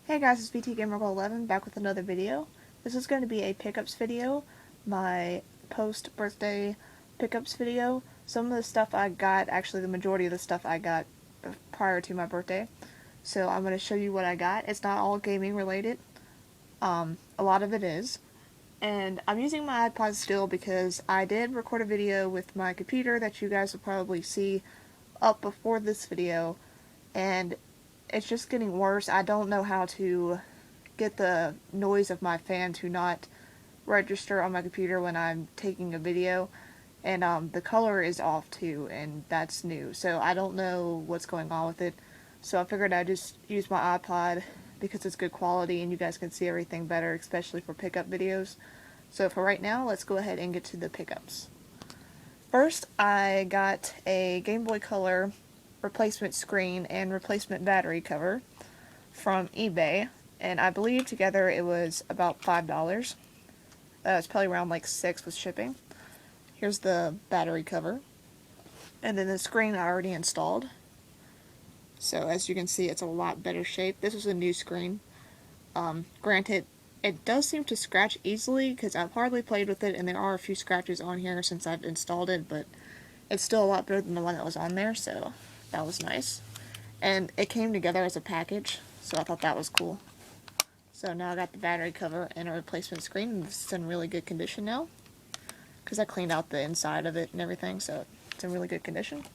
Hey guys, it's VTGamerGirl11 back with another video. This is going to be a pickups video, my post-birthday pickups video. Some of the stuff I got, actually the majority of the stuff I got prior to my birthday. So I'm going to show you what I got. It's not all gaming related. A lot of it is. And I'm using my iPod still because I did record a video with my computer that you guys will probably see up before this video. And it's just getting worse. I don't know how to get the noise of my fan to not register on my computer when I'm taking a video. And the color is off too, and that's new. So I don't know what's going on with it. So I figured I'd just use my iPod because it's good quality and you guys can see everything better, especially for pickup videos. So for right now, let's go ahead and get to the pickups. First, I got a Game Boy Color replacement screen and replacement battery cover from eBay, and I believe together it was about $5. It's probably around like $6 with shipping. Here's the battery cover, and then the screen I already installed. So as you can see, it's a lot better shape. This is a new screen. Granted, it does seem to scratch easily because I've hardly played with it, and there are a few scratches on here since I've installed it, but it's still a lot better than the one that was on there, so that was nice. And it came together as a package, so I thought that was cool. So now I got the battery cover and a replacement screen, and this is in really good condition now, because I cleaned out the inside of it and everything, so it's in really good condition.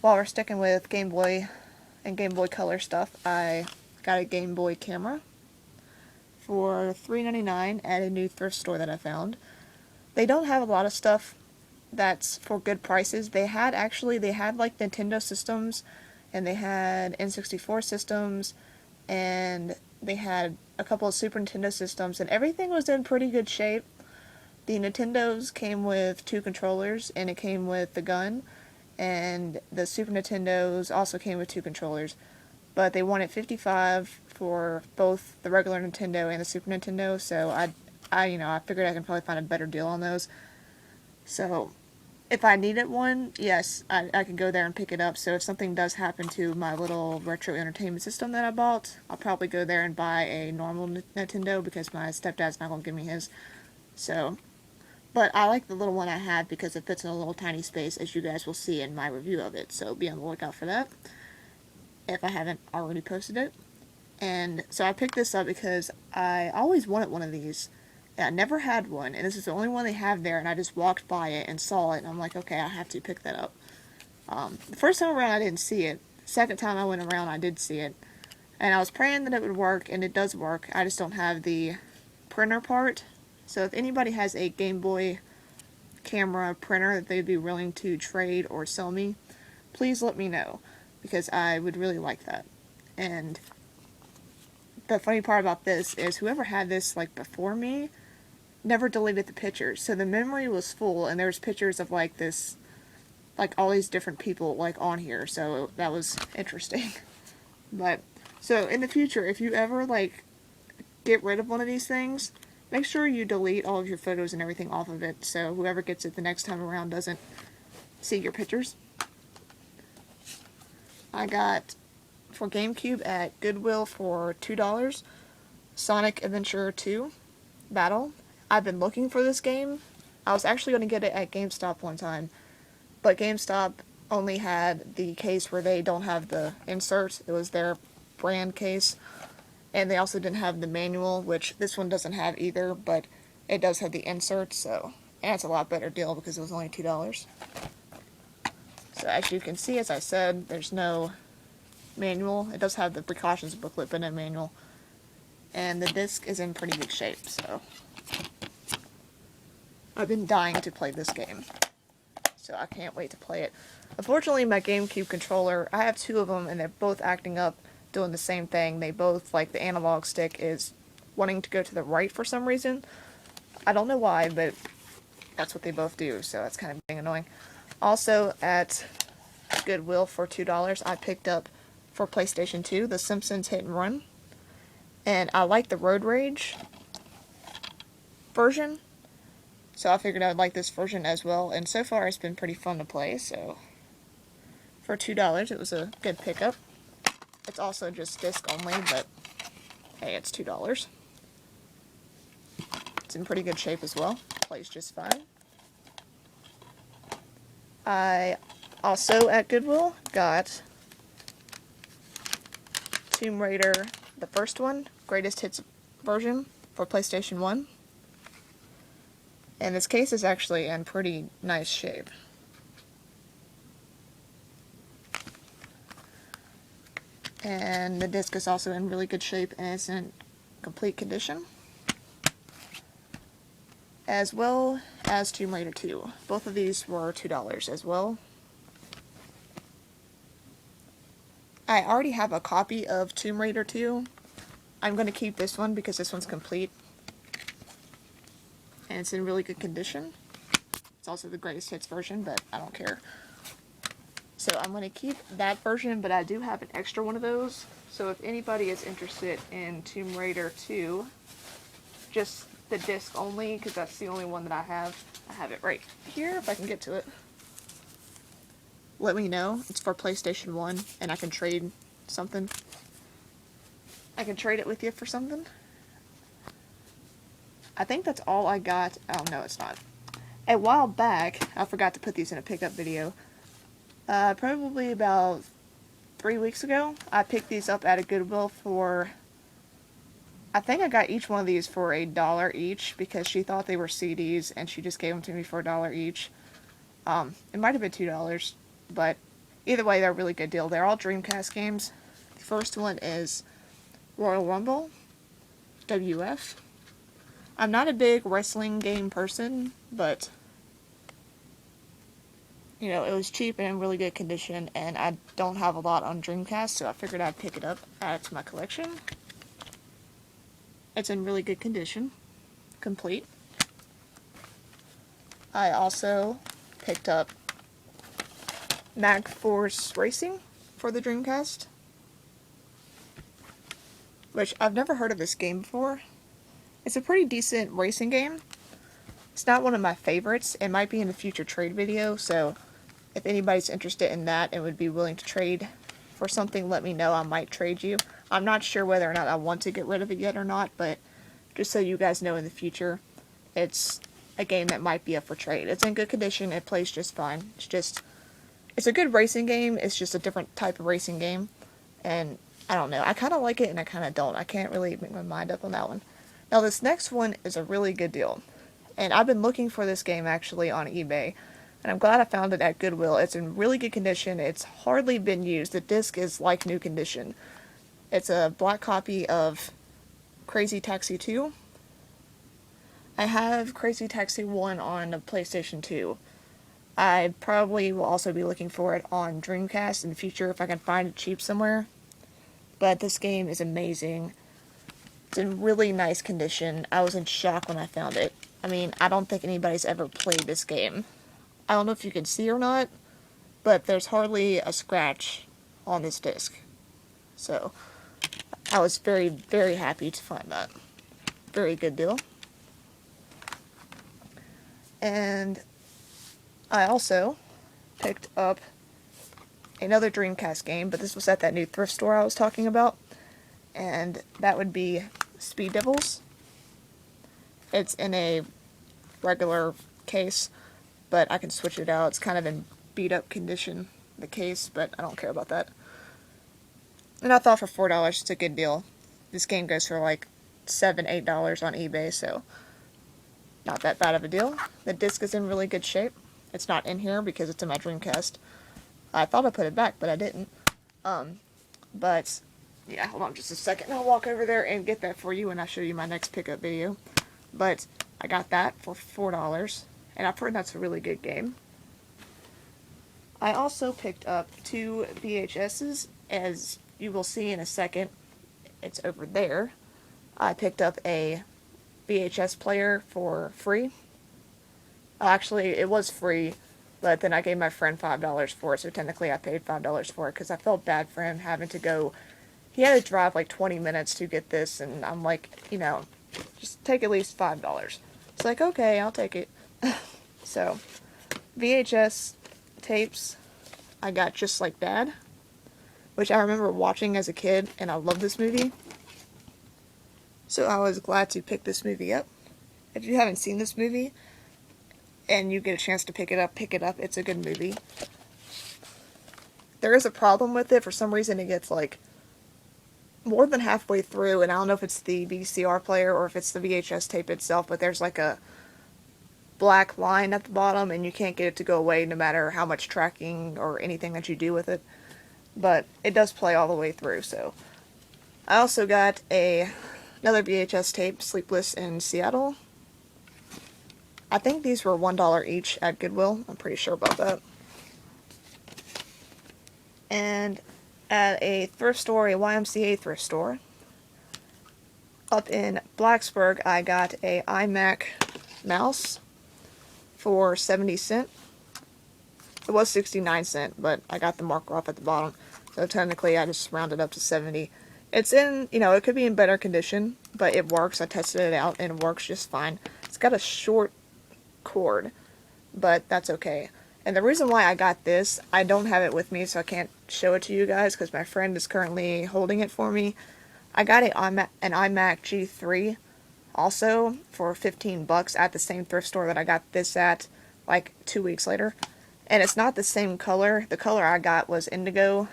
While we're sticking with Game Boy and Game Boy Color stuff, I got a Game Boy camera for $3.99 at a new thrift store that I found. They don't have a lot of stuff that's for good prices. They had like Nintendo systems, and they had N64 systems, and they had a couple of Super Nintendo systems, and everything was in pretty good shape. The Nintendos came with 2 controllers, and it came with the gun, and the Super Nintendos also came with 2 controllers, but they wanted $55 for both the regular Nintendo and the Super Nintendo, so I figured I can probably find a better deal on those. So if I needed one, yes, I could go there and pick it up. So if something does happen to my little retro entertainment system that I bought, I'll probably go there and buy a normal Nintendo because my stepdad's not going to give me his. So, but I like the little one I have because it fits in a little tiny space, as you guys will see in my review of it. So be on the lookout for that, if I haven't already posted it. And so I picked this up because I always wanted one of these. I never had one, and this is the only one they have there, and I just walked by it and saw it, and I'm like, okay, I have to pick that up. The first time around, I didn't see it. The second time I went around, I did see it. And I was praying that it would work, and it does work. I just don't have the printer part. So if anybody has a Game Boy camera printer that they'd be willing to trade or sell me, please let me know, because I would really like that. And the funny part about this is whoever had this before me never deleted the pictures, so the memory was full, and there was pictures of all these different people on here, so that was interesting. But so in the future, if you ever get rid of one of these things, make sure you delete all of your photos and everything off of it, so whoever gets it the next time around doesn't see your pictures. I got for GameCube at Goodwill for $2 Sonic Adventure 2 Battle. I've been looking for this game. I was actually going to get it at GameStop one time, but GameStop only had the case where they don't have the insert. It was their brand case, and they also didn't have the manual, which this one doesn't have either, but it does have the insert, so, and it's a lot better deal because it was only $2. So as you can see, as I said, there's no manual. It does have the precautions booklet, but no manual. And the disc is in pretty good shape, so I've been dying to play this game, so I can't wait to play it. Unfortunately, my GameCube controller, I have 2 of them, and they're both acting up, doing the same thing. They both, the analog stick is wanting to go to the right for some reason. I don't know why, but that's what they both do, so that's kind of being annoying. Also, at Goodwill for $2, I picked up, for PlayStation 2, The Simpsons Hit and Run. And I like the Road Rage version, so I figured I would like this version as well, and so far it's been pretty fun to play, so for $2 it was a good pickup. It's also just disc only, but hey, it's $2. It's in pretty good shape as well. Plays just fine. I also, at Goodwill, got Tomb Raider, the first one, Greatest Hits version for PlayStation 1. And this case is actually in pretty nice shape. And the disc is also in really good shape and it's in complete condition. As well as Tomb Raider 2. Both of these were $2 as well. I already have a copy of Tomb Raider 2. I'm going to keep this one because this one's complete. And it's in really good condition. It's also the greatest hits version, but I don't care. So I'm going to keep that version, but I do have an extra one of those. So if anybody is interested in Tomb Raider 2, just the disc only, because that's the only one that I have it right here, if I can get to it. Let me know. It's for PlayStation 1, and I can trade something. I can trade it with you for something. I think that's all I got. Oh, no, it's not. A while back, I forgot to put these in a pickup video. Probably about 3 weeks ago, I picked these up at a Goodwill for, I think I got each one of these for $1 each because she thought they were CDs and she just gave them to me for $1 each. It might have been $2, but either way, they're a really good deal. They're all Dreamcast games. The first one is Royal Rumble, WF. I'm not a big wrestling game person, but you know, it was cheap and in really good condition, and I don't have a lot on Dreamcast, so I figured I'd pick it up, add it to my collection. It's in really good condition. Complete. I also picked up Mag Force Racing for the Dreamcast, which I've never heard of this game before. It's a pretty decent racing game. It's not one of my favorites. It might be in a future trade video, so if anybody's interested in that and would be willing to trade for something, let me know. I might trade you. I'm not sure whether or not I want to get rid of it yet or not, but just so you guys know in the future, it's a game that might be up for trade. It's in good condition. It plays just fine. It's a good racing game. It's just a different type of racing game. And I don't know. I kind of like it and I kind of don't. I can't really make my mind up on that one. Now this next one is a really good deal. And I've been looking for this game actually on eBay. And I'm glad I found it at Goodwill. It's in really good condition. It's hardly been used. The disc is like new condition. It's a black copy of Crazy Taxi 2. I have Crazy Taxi 1 on the PlayStation 2. I probably will also be looking for it on Dreamcast in the future if I can find it cheap somewhere. But this game is amazing. It's in really nice condition. I was in shock when I found it. I mean, I don't think anybody's ever played this game. I don't know if you can see or not, but there's hardly a scratch on this disc. So, I was very, very happy to find that. Very good deal. And I also picked up another Dreamcast game, but this was at that new thrift store I was talking about. And that would be Speed Devils. It's in a regular case, but I can switch it out. It's kind of in beat up condition, the case, but I don't care about that. And I thought for $4 it's a good deal. This game goes for like $7, $8 on eBay, so not that bad of a deal. The disc is in really good shape. It's not in here because it's in my Dreamcast. I thought I put it back, but I didn't. But yeah, hold on just a second. I'll walk over there and get that for you, and I'll show you my next pickup video. But I got that for $4. And I've heard that's a really good game. I also picked up 2 VHSs, as you will see in a second. It's over there. I picked up a VHS player for free. Actually, it was free, but then I gave my friend $5 for it, so technically I paid $5 for it, because I felt bad for him having to go. He had to drive like 20 minutes to get this, and I'm like, you know, just take at least $5. It's like, okay, I'll take it. So, VHS tapes I got just like Dad, which I remember watching as a kid, and I love this movie. So I was glad to pick this movie up. If you haven't seen this movie, and you get a chance to pick it up, pick it up. It's a good movie. There is a problem with it. For some reason, it gets like more than halfway through, and I don't know if it's the VCR player or if it's the VHS tape itself, but there's like a black line at the bottom, and you can't get it to go away no matter how much tracking or anything that you do with it. But it does play all the way through, so. I also got another VHS tape, Sleepless in Seattle. I think these were $1 each at Goodwill. I'm pretty sure about that. And at a thrift store, a YMCA thrift store, up in Blacksburg, I got a iMac mouse for 70 cents. It was 69 cents, but I got the marker off at the bottom, so technically I just rounded up to 70. It's in, it could be in better condition, but it works. I tested it out, and it works just fine. It's got a short cord, but that's okay. And the reason why I got this, I don't have it with me, so I can't show it to you guys, because my friend is currently holding it for me. I got an iMac G3 also for 15 bucks at the same thrift store that I got this at like 2 weeks later. And it's not the same color. The color I got was indigo,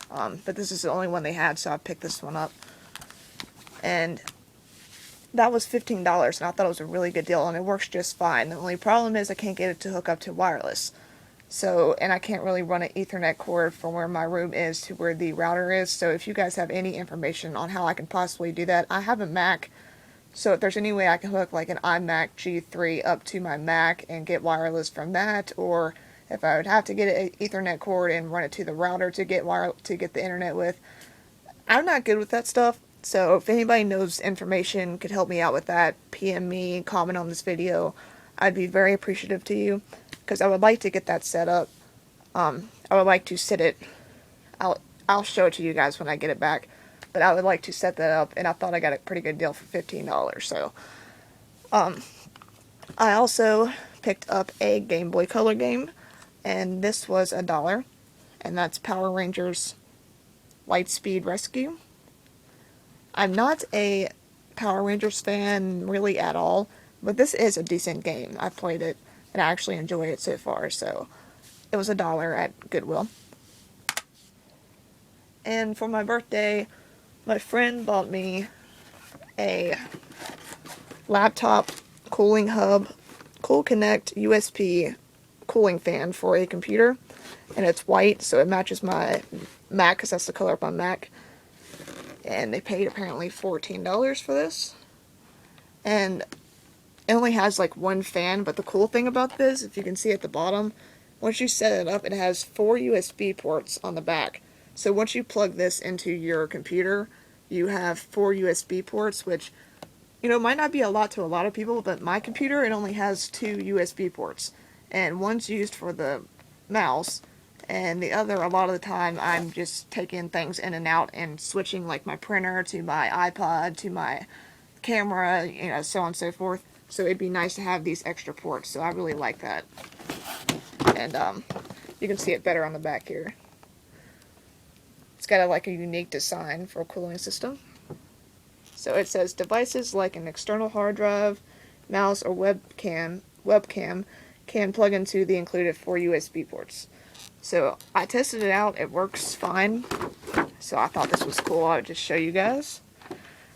but this is the only one they had, so I picked this one up. And that was $15, and I thought it was a really good deal, and it works just fine. The only problem is I can't get it to hook up to wireless. So, and I can't really run an Ethernet cord from where my room is to where the router is, so if you guys have any information on how I can possibly do that, I have a Mac, so if there's any way I can hook like an iMac G3 up to my Mac and get wireless from that, or if I would have to get an Ethernet cord and run it to the router to get the internet with, I'm not good with that stuff. So if anybody knows information, could help me out with that, PM me, comment on this video. I'd be very appreciative to you, because I would like to get that set up. I would like to set it, I'll show it to you guys when I get it back, but I would like to set that up, and I thought I got a pretty good deal for $15, so. I also picked up a Game Boy Color game, and this was $1, and that's Power Rangers Lightspeed Rescue. I'm not a Power Rangers fan really at all, but this is a decent game. I've played it, and I actually enjoy it so far, so it was $1 at Goodwill. And for my birthday, my friend bought me a laptop cooling hub, Cool Connect USB cooling fan for a computer, and it's white, so it matches my Mac, because that's the color of my Mac. And they paid apparently $14 for this. And it only has like one fan, but the cool thing about this, if you can see at the bottom, once you set it up, it has 4 USB ports on the back. So once you plug this into your computer, you have 4 USB ports, which, might not be a lot to a lot of people, but my computer, it only has 2 USB ports. And one's used for the mouse, and the other, a lot of the time, I'm just taking things in and out and switching like my printer to my iPod to my camera, so on and so forth. So it'd be nice to have these extra ports, so I really like that. And you can see it better on the back here. It's got a unique design for a cooling system. So it says devices like an external hard drive, mouse, or webcam can plug into the included 4 USB ports. So I tested it out, it works fine, so I thought this was cool. I would just show you guys.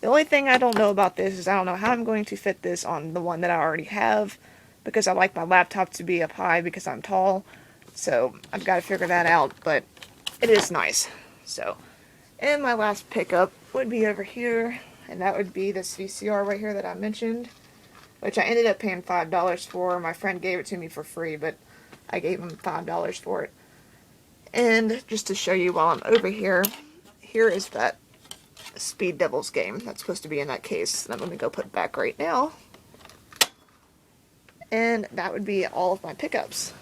The only thing I don't know about this is I don't know how I'm going to fit this on the one that I already have, because I like my laptop to be up high because I'm tall, so I've got to figure that out, but it is nice. So, and my last pickup would be over here, and that would be this VCR right here that I mentioned, which I ended up paying $5 for. My friend gave it to me for free, but I gave him $5 for it. And just to show you while I'm over here, here is that Speed Devils game that's supposed to be in that case that I'm going to go put back right now. And that would be all of my pickups.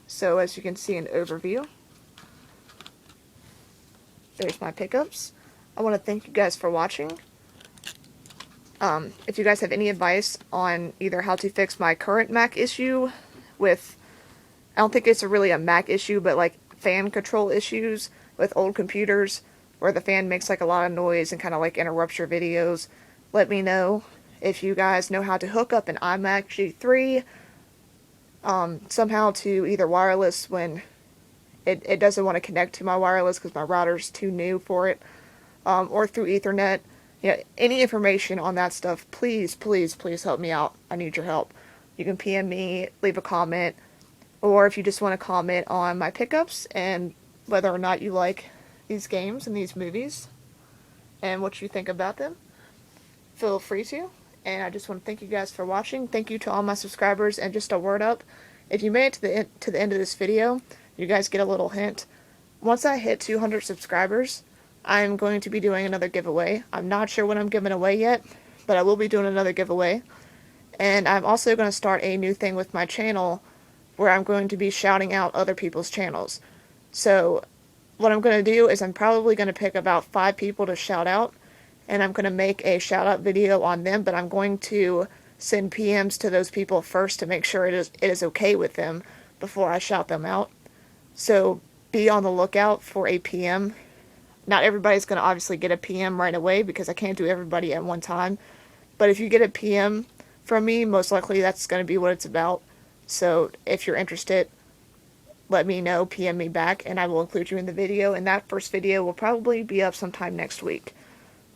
So as you can see in overview, there's my pickups. I want to thank you guys for watching. If you guys have any advice on either how to fix my current Mac issue with, I don't think it's really a Mac issue, but like fan control issues, with old computers where the fan makes like a lot of noise and kind of like interrupts your videos. Let me know if you guys know how to hook up an iMac G3 somehow to either wireless when it doesn't want to connect to my wireless because my router's too new for it, or through Ethernet. Yeah, any information on that stuff, please, please, please help me out. I need your help. You can PM me, leave a comment, or if you just want to comment on my pickups and whether or not you like these games and these movies and what you think about them, feel free to. And I just want to thank you guys for watching. Thank you to all my subscribers, and just a word up, if you made it to the end of this video, you guys get a little hint. Once I hit 200 subscribers, I'm going to be doing another giveaway. I'm not sure what I'm giving away yet, but I will be doing another giveaway. And I'm also going to start a new thing with my channel where I'm going to be shouting out other people's channels. So what I'm going to do is I'm probably going to pick about 5 people to shout out, and I'm going to make a shout out video on them, but I'm going to send PMs to those people first to make sure it is okay with them before I shout them out. So be on the lookout for a PM. Not everybody's going to obviously get a PM right away because I can't do everybody at one time. But if you get a PM from me, most likely that's going to be what it's about. So if you're interested, let me know, PM me back, and I will include you in the video. And that first video will probably be up sometime next week.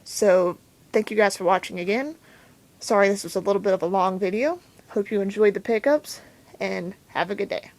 So thank you guys for watching again. Sorry this was a little bit of a long video. Hope you enjoyed the pickups, and have a good day.